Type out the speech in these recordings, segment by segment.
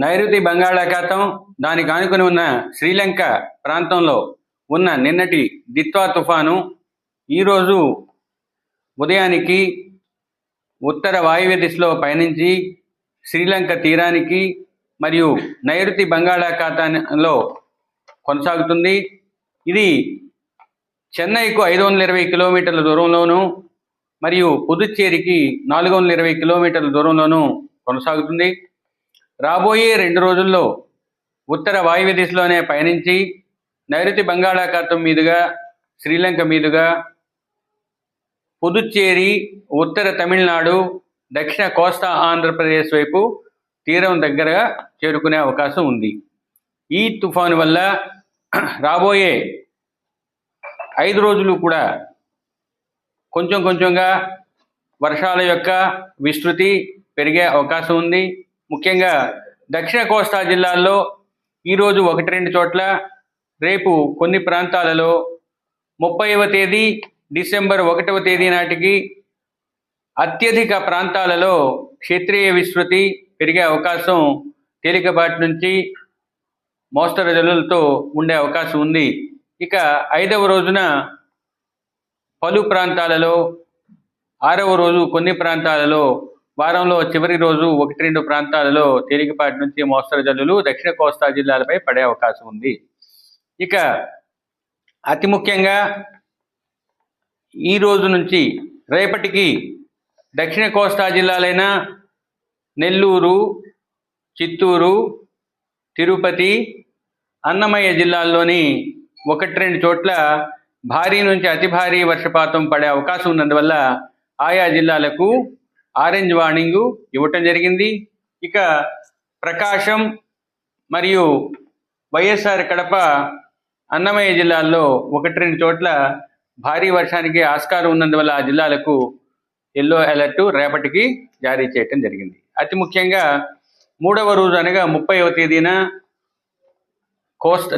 నైరుతి బంగాళాఖాతం దానికి ఆనుకుని ఉన్న శ్రీలంక ప్రాంతంలో ఉన్న నిన్నటి దిత్వా తుఫాను ఈరోజు ఉదయానికి ఉత్తర వాయువ్య దిశలో పయనించి శ్రీలంక తీరానికి మరియు నైరుతి బంగాళాఖాతంలో కొనసాగుతుంది. ఇది చెన్నైకు 520 కిలోమీటర్ల దూరంలోను మరియు పుదుచ్చేరికి 420 కిలోమీటర్ల దూరంలోను కొనసాగుతుంది. రాబోయే 2 రోజుల్లో ఉత్తర వాయువ్య దిశలోనే పయనించి నైరుతి బంగాళాఖాతం మీదుగా శ్రీలంక మీదుగా పుదుచ్చేరి, ఉత్తర తమిళనాడు, దక్షిణ కోస్తా ఆంధ్రప్రదేశ్ వైపు తీరం దగ్గరగా చేరుకునే అవకాశం ఉంది. ఈ తుఫాను వల్ల రాబోయే 5 రోజులు కూడా కొంచెం కొంచెంగా వర్షాల యొక్క విస్తృతి పెరిగే అవకాశం ఉంది. ముఖ్యంగా దక్షిణ కోస్తా జిల్లాల్లో ఈరోజు 1-2 చోట్ల, రేపు కొన్ని ప్రాంతాలలో 30వ తేదీ డిసెంబర్ 1వ తేదీ నాటికి అత్యధిక ప్రాంతాలలో క్షేత్రీయ విస్తృతి పెరిగే అవకాశం తేలికపాటి నుంచి మోస్తరు జల్లులతో ఉండే అవకాశం ఉంది. ఇక 5వ రోజున పలు ప్రాంతాలలో, 6వ రోజు కొన్ని ప్రాంతాలలో, వారంలో చివరి రోజు 1-2 ప్రాంతాలలో తేలికపాటి నుంచి మోస్తరు జల్లులు దక్షిణ కోస్తా జిల్లాలపై పడే అవకాశం ఉంది. ఇక అతి ముఖ్యంగా ఈ రోజు నుంచి రేపటికి దక్షిణ కోస్తా జిల్లాలైన నెల్లూరు, చిత్తూరు, తిరుపతి, అన్నమయ్య జిల్లాల్లోని 1-2 చోట్ల భారీ నుంచి అతి భారీ వర్షపాతం పడే అవకాశం ఉన్నందువల్ల ఆయా జిల్లాలకు ఆరెంజ్ వార్నింగ్ ఇవ్వటం జరిగింది. ఇక ప్రకాశం మరియు వైఎస్ఆర్ కడప, అన్నమయ్య జిల్లాల్లో 1-2 చోట్ల భారీ వర్షానికి ఆస్కారం ఉన్నందువల్ల ఆ జిల్లాలకు ఎల్లో అలర్ట్ రేపటికి జారీ చేయటం జరిగింది. అతి ముఖ్యంగా 3వ రోజు అనగా 30వ తేదీన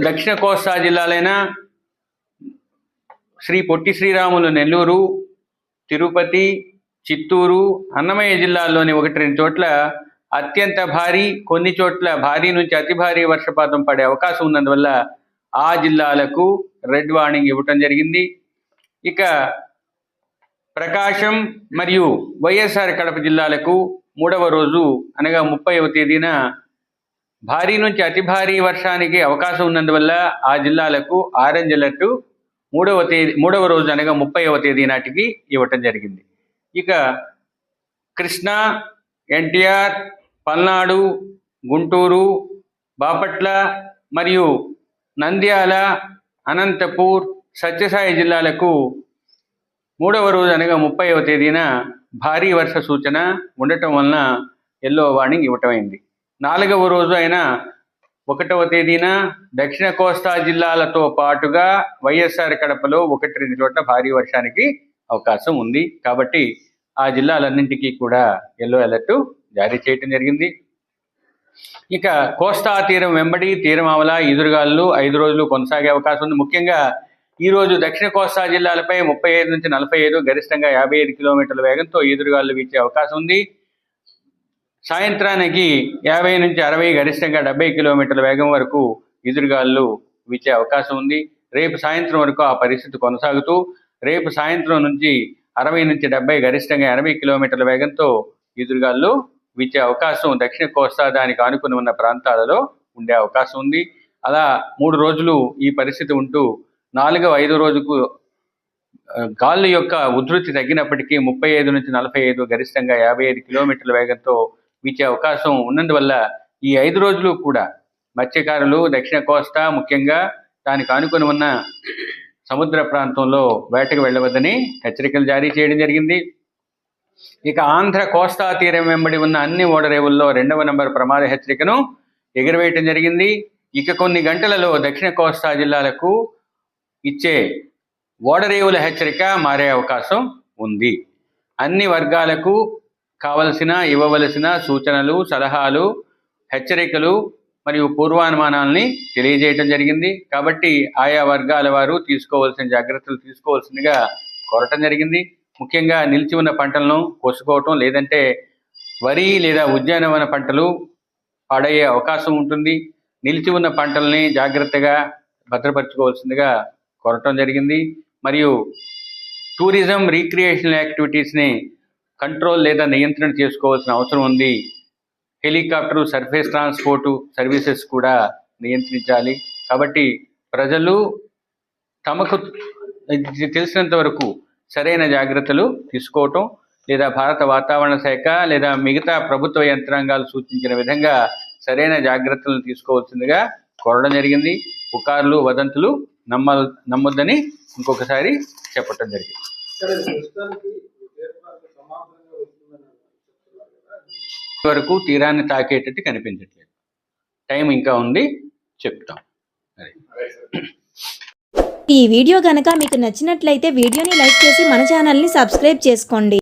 దక్షిణ కోస్తా జిల్లాలైన శ్రీ పొట్టి శ్రీరాములు నెల్లూరు, తిరుపతి, చిత్తూరు, అన్నమయ్య జిల్లాల్లోని 1-2 చోట్ల అత్యంత భారీ, కొన్ని చోట్ల భారీ నుంచి అతి భారీ వర్షపాతం పడే అవకాశం ఉన్నందువల్ల ఆ జిల్లాలకు రెడ్ వార్నింగ్ ఇవ్వటం జరిగింది. ఇక ప్రకాశం మరియు వైఎస్ఆర్ కడప జిల్లాలకు 3వ రోజు అనగా 30వ తేదీన భారీ నుంచి అతి భారీ వర్షానికి అవకాశం ఉన్నందువల్ల ఆ జిల్లాలకు ఆరెంజ్ అలర్ట్ 3వ రోజు అనగా 30వ తేదీ నాటికి ఇవ్వటం జరిగింది. ఇక కృష్ణా, ఎన్టీఆర్, పల్నాడు, గుంటూరు, బాపట్ల మరియు నంద్యాల, అనంతపూర్, సత్యసాయి జిల్లాలకు 3వ రోజు అనగా 30వ తేదీన భారీ వర్ష సూచన ఉండటం వలన ఎల్లో వార్నింగ్ ఇవ్వటమైంది. 4వ రోజు అయిన 1వ తేదీన దక్షిణ కోస్తా జిల్లాలతో పాటుగా వైఎస్ఆర్ కడపలో 1-2 చోట్ల భారీ వర్షానికి అవకాశం ఉంది. కాబట్టి ఆ జిల్లాలన్నింటికీ కూడా ఎల్లో అలర్ట్ జారీ చేయటం జరిగింది. ఇక కోస్తా తీరం వెంబడి తీరం ఆవల ఈదురుగాలు 5 రోజులు కొనసాగే అవకాశం ఉంది. ముఖ్యంగా ఈరోజు దక్షిణ కోస్తా జిల్లాలపై 35 నుంచి 45, గరిష్టంగా 55 కిలోమీటర్ల వేగంతో ఈదురుగాలు వీచే అవకాశం ఉంది. సాయంత్రానికి 50 నుంచి 60, గరిష్టంగా 70 కిలోమీటర్ల వేగం వరకు ఈదురుగాలు వీచే అవకాశం ఉంది. రేపు సాయంత్రం వరకు ఆ పరిస్థితి కొనసాగుతూ రేపు సాయంత్రం నుంచి 60 నుంచి 70, గరిష్టంగా 80 కిలోమీటర్ల వేగంతో ఈదురుగాలు వీచే అవకాశం దక్షిణ కోస్తా దానికి ఆనుకుని ఉన్న ప్రాంతాలలో ఉండే అవకాశం ఉంది. అలా 3 రోజులు ఈ పరిస్థితి ఉంటూ 4వ, 5వ రోజుకు గాలి యొక్క ఉధృతి తగ్గినప్పటికీ 35 నుంచి 45, గరిష్టంగా 55 కిలోమీటర్ల వేగంతో వీచే అవకాశం ఉన్నందువల్ల ఈ 5 రోజులు కూడా మత్స్యకారులు దక్షిణ కోస్తా, ముఖ్యంగా దానికి ఆనుకుని ఉన్న సముద్ర ప్రాంతంలో వేటకు వెళ్ళవద్దని హెచ్చరికలు జారీ చేయడం జరిగింది. ఇక ఆంధ్ర కోస్తా తీరం వెంబడి ఉన్న అన్ని ఓడరేవుల్లో 2వ నంబర్ ప్రమాద హెచ్చరికను ఎగురవేయటం జరిగింది. ఇక కొన్ని గంటలలో దక్షిణ కోస్తా జిల్లాలకు ఇచ్చే ఓడరేవుల హెచ్చరిక మారే అవకాశం ఉంది. అన్ని వర్గాలకు ఇవ్వవలసిన సూచనలు, సలహాలు, హెచ్చరికలు మరియు పూర్వానుమానాలని తెలియజేయటం జరిగింది. కాబట్టి ఆయా వర్గాల వారు తీసుకోవాల్సిన జాగ్రత్తలు తీసుకోవాల్సిందిగా కోరటం జరిగింది. ముఖ్యంగా నిలిచి ఉన్న పంటలను కోసుకోవటం, లేదంటే వరి లేదా ఉద్యానవన పంటలు పాడయ్యే అవకాశం ఉంటుంది. నిలిచి ఉన్న పంటల్ని జాగ్రత్తగా భద్రపరచుకోవాల్సిందిగా కోరటం జరిగింది. మరియు టూరిజం రీక్రియేషనల్ యాక్టివిటీస్ని కంట్రోల్ లేదా నియంత్రణ చేసుకోవాల్సిన అవసరం ఉంది. హెలికాప్టర్ సర్ఫేస్ ట్రాన్స్పోర్టు సర్వీసెస్ కూడా నియంత్రించాలి. కాబట్టి ప్రజలు తమకు తెలిసినంత వరకు సరైన జాగ్రత్తలు తీసుకోవటం, లేదా భారత వాతావరణ శాఖ లేదా మిగతా ప్రభుత్వ యంత్రాంగాలు సూచించిన విధంగా సరైన జాగ్రత్తలను తీసుకోవాల్సిందిగా కోరడం జరిగింది. పుకార్లు వదంతులు నమ్మొద్దని ఇంకొకసారి చెప్పడం జరిగింది. వరకు తీరాన్ని తాకేటట్టు కనిపించట్లేదు. టైం ఇంకా ఉంది, చెప్తాం. ఈ వీడియో గనక మీకు నచ్చినట్లయితే వీడియోని లైక్ చేసి మన ఛానల్ని సబ్స్క్రైబ్ చేసుకోండి.